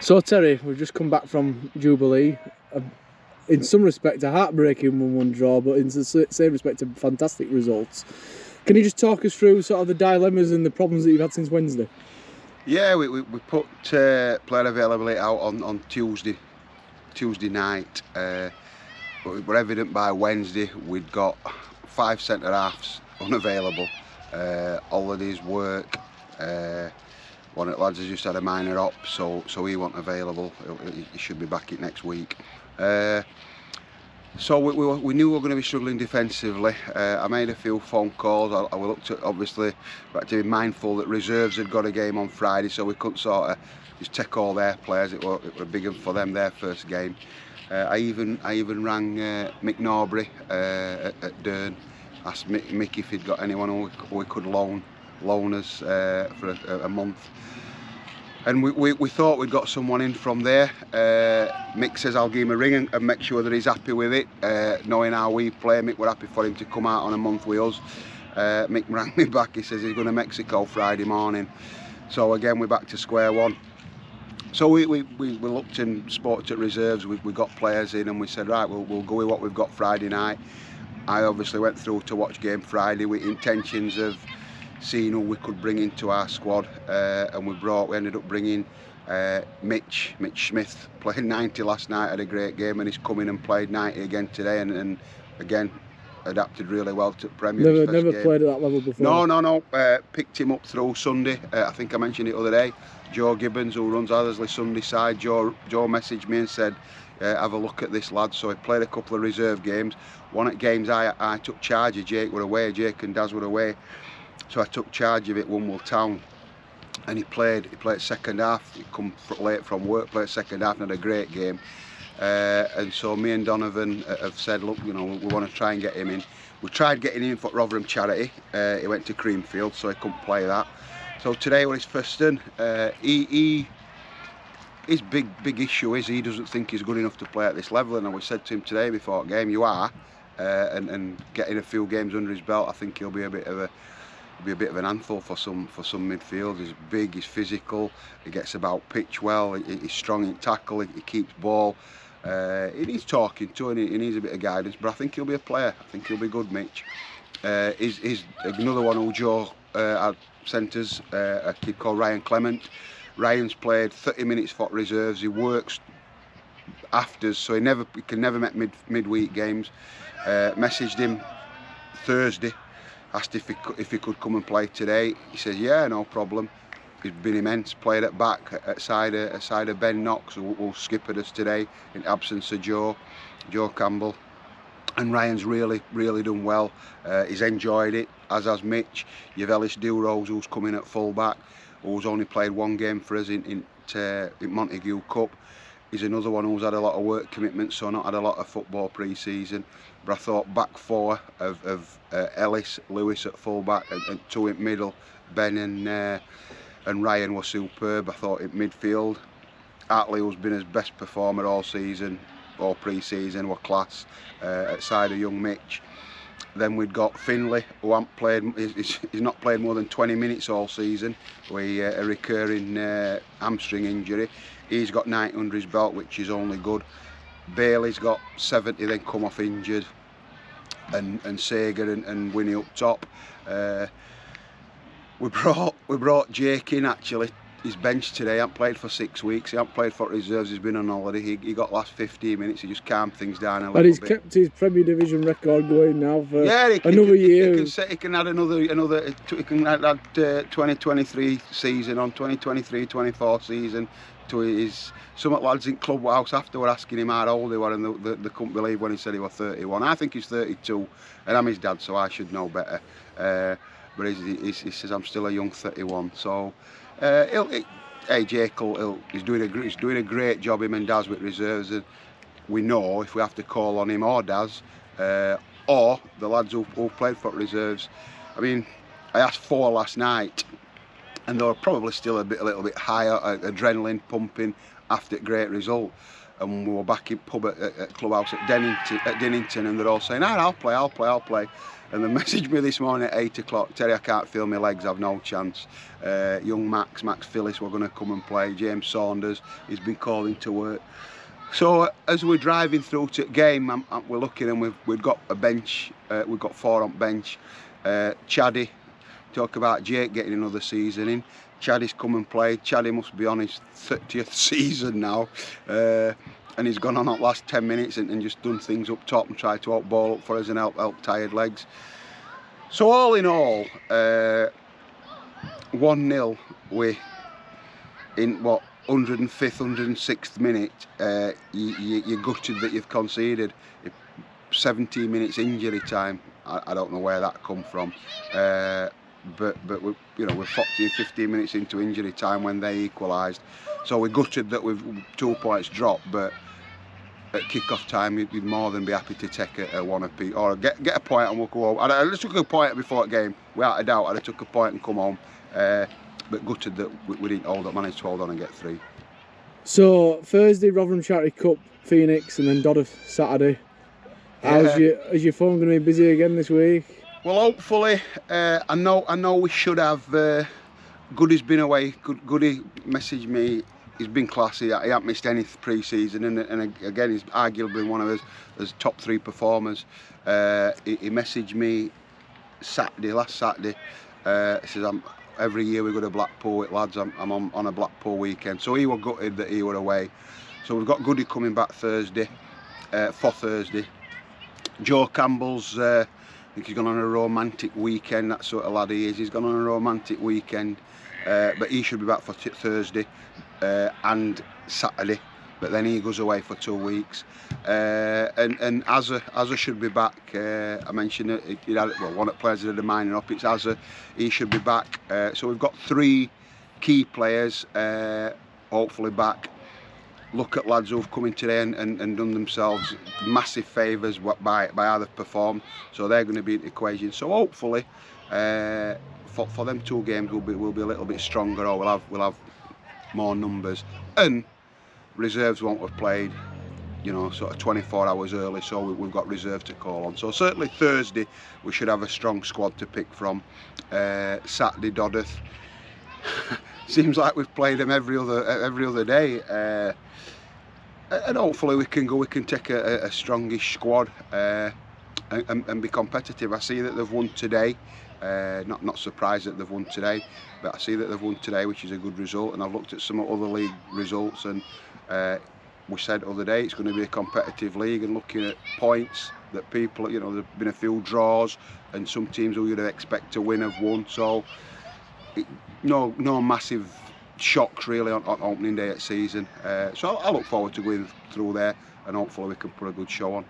So Terry, we've just come back from Jubilee. In some respect a heartbreaking 1-1 draw, but in the same respect a fantastic results. Can you just talk us through sort of the dilemmas and the problems that you've had since Wednesday? Yeah, we put player availability out on Tuesday night, but we were evident by Wednesday we'd got 5 centre halves unavailable. Holidays, work. One of the lads has just had a minor op, so he wasn't available. He should be back in next week. So we knew we were going to be struggling defensively. I made a few phone calls. I looked at, obviously, but to be mindful that reserves had got a game on Friday, so we couldn't sort of just take all their players. It were big one for them, their first game. I even rang Mick Norbury at Dearn, asked Mick if he'd got anyone who we could loan us for a month. And we thought we'd got someone in from there. Mick says I'll give him a ring and make sure that he's happy with it. Knowing how we play, Mick were happy for him to come out on a month with us. Mick rang me back, he says he's going to Mexico Friday morning. So again, we're back to square one. So we looked and spoke at reserves, we got players in and we said, right, we'll go with what we've got Friday night. I obviously went through to watch game Friday with intentions of seeing who we could bring into our squad, and we ended up bringing Mitch Smith, playing 90 last night, had a great game, and he's come in and played 90 again today, and again adapted really well to Premier. Never played at that level before. No. Picked him up through Sunday. I think I mentioned it the other day. Joe Gibbons, who runs Athersley Sunday side, Joe messaged me and said, have a look at this lad. So he played a couple of reserve games. One at games I took charge of. Jake were away, Jake and Daz were away. So I took charge of it, Wombwell Town, and he played second half. He come late from work, played second half, and had a great game. And so me and Donovan have said, look, we want to try and get him in. We tried getting him for Rotherham Charity. He went to Creamfield, so he couldn't play that. So today was his first turn. His big issue is he doesn't think he's good enough to play at this level. And we said to him today before the game, you are, and getting a few games under his belt, I think he'll be a bit of an handful for some midfield. He's big, he's physical, he gets about pitch well, he's strong in tackle, he keeps ball. He needs talking to and he needs a bit of guidance, but I think he'll be a player. I think he'll be good, Mitch. He's another one who Joe had sent us, a kid called Ryan Clement. Ryan's played 30 minutes for reserves. He works afters, so he can never make midweek games. Messaged him Thursday, asked if he could come and play today. He says, yeah, no problem. He's been immense. Played at back at side of Ben Knox, who skippered us today in absence of Joe Campbell. And Ryan's really done well. He's enjoyed it, as has Mitch. You've Ellis Durose, who's coming at full back, who's only played one game for us in Montague Cup. He's another one who's had a lot of work commitments, so not had a lot of football pre-season. But I thought back four of Ellis, Lewis at full back, and two in middle, Ben and Ryan were superb. I thought in midfield, Hartley, who's been his best performer all season, all pre-season, were class at side of young Mitch. Then we'd got Finlay, who hasn't played. He's not played more than 20 minutes all season with a recurring hamstring injury. He's got 90 under his belt, which is only good. Bailey's got 70, then come off injured, and Sager and Winnie up top. We brought Jake in actually. He's benched today. He hasn't played for 6 weeks. He hasn't played for reserves. He's been on holiday. He got last 15 minutes. He just calmed things down a little bit. But he's kept his Premier Division record going now for another year. He can add another. He can add 2023 season on 2023-24 season to his. Some lads in Clubhouse after were asking him how old he was, and they couldn't believe when he said he was 31. I think he's 32, and I'm his dad, so I should know better. But he says I'm still a young 31. So. Jake he's doing a great job, him and Daz, with reserves, and we know if we have to call on him or Daz or the lads who played for reserves. I mean, I asked 4 last night and they were probably still a little bit higher, adrenaline pumping after a great result. and we were back in pub at Clubhouse at Dinnington, and they're all saying, I'll play. And they messaged me this morning at 8 o'clock, Terry, I can't feel my legs, I've no chance. Young Max Phillips, we're going to come and play. James Saunders, he's been calling to work. So as we're driving through to the game, we're looking, and we've got a bench, we've got 4 on bench. Chaddy, talk about Jake getting another season in. Chaddy's come and played. Chaddy must be on his 30th season now. And he's gone on that last 10 minutes and just done things up top and tried to out-ball up for us and help tired legs. So all in all, 1-0 in what, 105th, 106th minute, you're gutted that you've conceded. 17 minutes injury time, I don't know where that come from. But we're 15 minutes into injury time when they equalised. So we're gutted that we've 2 points dropped, but at kick-off time you'd more than be happy to take a one apiece, or get a point and we'll go home. I just took a point before the game, without a doubt. I'd have took a point and come home, but gutted that we didn't manage to hold on and get 3. So Thursday, Rotherham Charity Cup, Phoenix, and then Dodworth Saturday. Is your phone going to be busy again this week? Well, hopefully. I know we should have. Goody's been away. Goody messaged me. He's been classy. He hasn't missed any pre-season, and again, he's arguably one of his top 3 performers. He messaged me last Saturday. He says, every year we go to Blackpool with lads. I'm on a Blackpool weekend, so he was gutted that he were away. So we've got Goody coming back Thursday, for Thursday. Joe Campbell's. I think he's gone on a romantic weekend. That sort of lad he is. He's gone on a romantic weekend, but he should be back for Thursday and Saturday. But then he goes away for 2 weeks. And Azza should be back. I mentioned it. One of the players that are mining up. It's Azza. He should be back. So we've got 3 key players, hopefully back. Look at lads who've come in today and done themselves massive favours by how they've performed. So they're going to be in the equation. So hopefully, for them 2 games, we'll be a little bit stronger, or we'll have more numbers. And reserves won't have played, sort of 24 hours early. So we've got reserve to call on. So certainly Thursday we should have a strong squad to pick from. Saturday, Dodworth. Seems like we've played them every other day. And hopefully we can take a strongish squad and be competitive. I see that they've won today. Not surprised that they've won today, but I see that they've won today, which is a good result. And I've looked at some other league results, and we said the other day it's going to be a competitive league. And looking at points that people, there've been a few draws, and some teams who you'd expect to win have won. So no massive shocks really on opening day at season. So I look forward to going through there, and hopefully we can put a good show on.